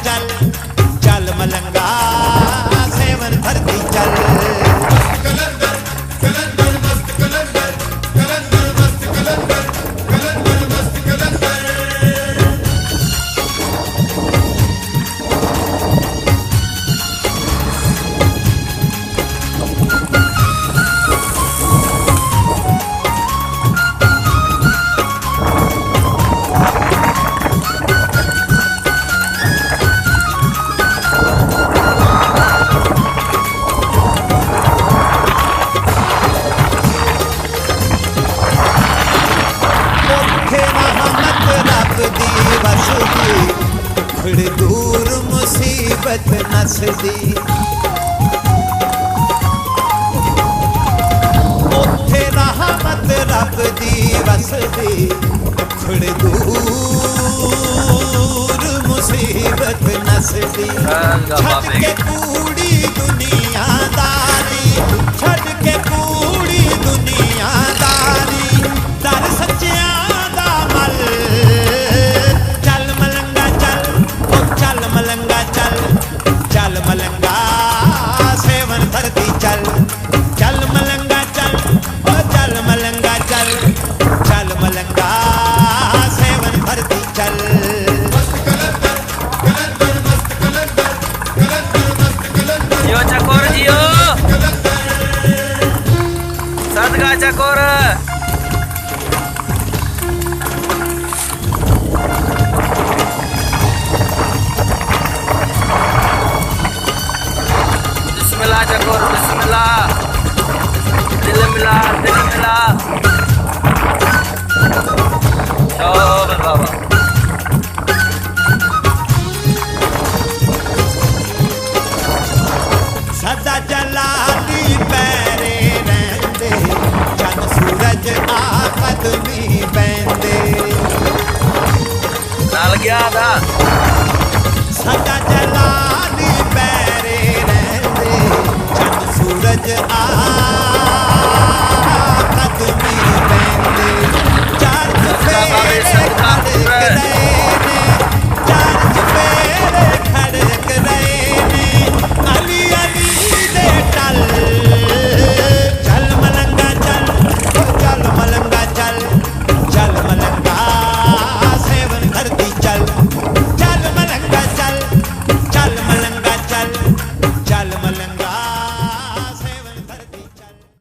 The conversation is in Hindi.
चल चल मलंगा सेवन धरती चल। कलंदर कलंदर मस्त कलंदर कलंदर मस्त कलंदर कलंदर मस्त कलंदर। थोड़ी दूर मुसीबत नसदी उथे रहमत रब दी वसदी। थोड़ी दूर मुसीबत नसदी छड़ के कूड़ी दुनियादारी छड़ के कूड़ी दुनियादारी दर सच्चियां दा मल। चल मलंगा सेवन धरती चल चल मलंगा चल ओ चल मलंगा चल चल मलंगा सेवन धरती चल। मस्त कलंदर कलंदर मस्त कलंदर कलंदर मस्त कलंदर। जियो चकोर जियो सदका चकोर। बिस्मिल्लाह चकोर बिस्मिल्लाह दिल मिला शोभन बाबा। सदा जलाली पैरे रहंदे चंद सूरज आकद भी पैंदे नाल गया था सदा जलाली पैरे रहंदे चंद सूरज आ